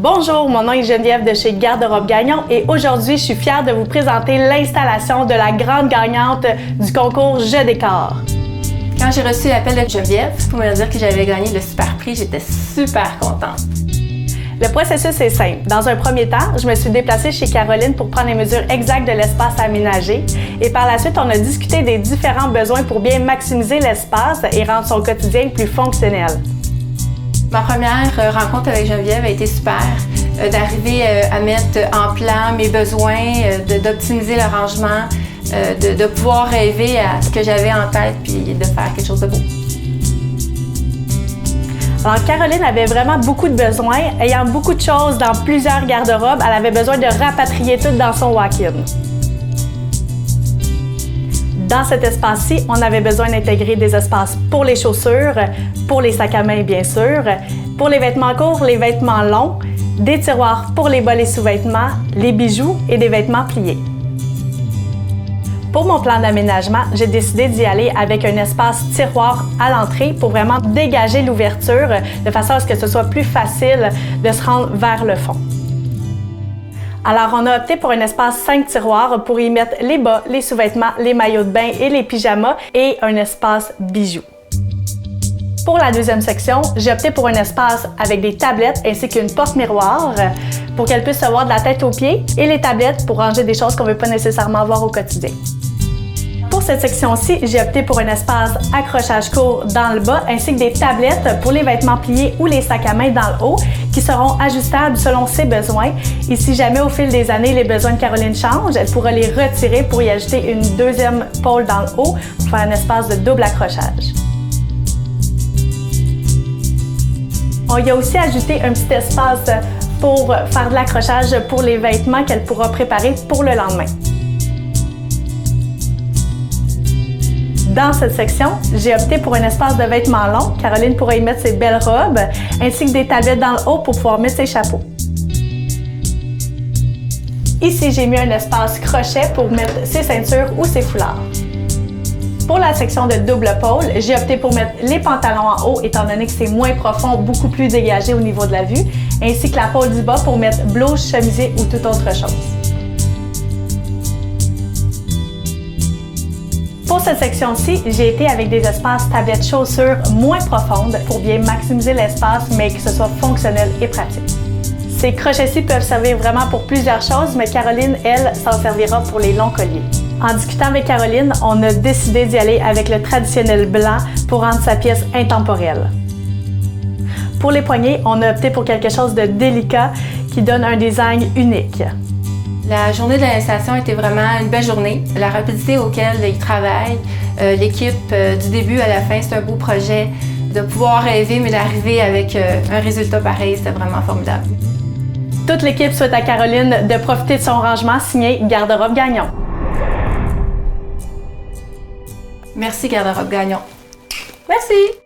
Bonjour, mon nom est Geneviève de chez Garde-robe Gagnon et aujourd'hui, je suis fière de vous présenter l'installation de la grande gagnante du concours Je décore. Quand j'ai reçu l'appel de Geneviève pour me dire que j'avais gagné le super prix, j'étais super contente. Le processus est simple. Dans un premier temps, je me suis déplacée chez Caroline pour prendre les mesures exactes de l'espace aménagé et par la suite, on a discuté des différents besoins pour bien maximiser l'espace et rendre son quotidien plus fonctionnel. Ma première rencontre avec Geneviève a été super, d'arriver à mettre en plan mes besoins, d'optimiser le rangement, de pouvoir rêver à ce que j'avais en tête puis de faire quelque chose de beau. Alors, Caroline avait vraiment beaucoup de besoins. Ayant beaucoup de choses dans plusieurs garde-robes, elle avait besoin de rapatrier tout dans son walk-in. Dans cet espace-ci, on avait besoin d'intégrer des espaces pour les chaussures, pour les sacs à main bien sûr, pour les vêtements courts, les vêtements longs, des tiroirs pour les bas et sous-vêtements, les bijoux et des vêtements pliés. Pour mon plan d'aménagement, j'ai décidé d'y aller avec un espace tiroir à l'entrée pour vraiment dégager l'ouverture de façon à ce que ce soit plus facile de se rendre vers le fond. Alors, on a opté pour un espace 5 tiroirs pour y mettre les bas, les sous-vêtements, les maillots de bain et les pyjamas et un espace bijoux. Pour la deuxième section, j'ai opté pour un espace avec des tablettes ainsi qu'une porte miroir pour qu'elle puisse se voir de la tête aux pieds et les tablettes pour ranger des choses qu'on ne veut pas nécessairement voir au quotidien. Pour cette section-ci, j'ai opté pour un espace accrochage court dans le bas ainsi que des tablettes pour les vêtements pliés ou les sacs à main dans le haut qui seront ajustables selon ses besoins. Et si jamais au fil des années les besoins de Caroline changent, elle pourra les retirer pour y ajouter une deuxième pôle dans le haut pour faire un espace de double accrochage. On y a aussi ajouté un petit espace pour faire de l'accrochage pour les vêtements qu'elle pourra préparer pour le lendemain. Dans cette section, j'ai opté pour un espace de vêtements longs. Caroline pourra y mettre ses belles robes, ainsi que des tablettes dans le haut pour pouvoir mettre ses chapeaux. Ici, j'ai mis un espace crochet pour mettre ses ceintures ou ses foulards. Pour la section de double pôle, j'ai opté pour mettre les pantalons en haut, étant donné que c'est moins profond, beaucoup plus dégagé au niveau de la vue, ainsi que la pôle du bas pour mettre blouse, chemisier ou toute autre chose. Pour cette section-ci, j'ai été avec des espaces tablettes chaussures moins profondes pour bien maximiser l'espace, mais que ce soit fonctionnel et pratique. Ces crochets-ci peuvent servir vraiment pour plusieurs choses, mais Caroline, elle, s'en servira pour les longs colliers. En discutant avec Caroline, on a décidé d'y aller avec le traditionnel blanc pour rendre sa pièce intemporelle. Pour les poignets, on a opté pour quelque chose de délicat qui donne un design unique. La journée de l'installation était vraiment une belle journée. La rapidité auquel ils travaillent, l'équipe du début à la fin, c'est un beau projet. De pouvoir rêver, mais d'arriver avec un résultat pareil, c'était vraiment formidable. Toute l'équipe souhaite à Caroline de profiter de son rangement signé Garde-robe Gagnon. Merci Garde-robe Gagnon. Merci!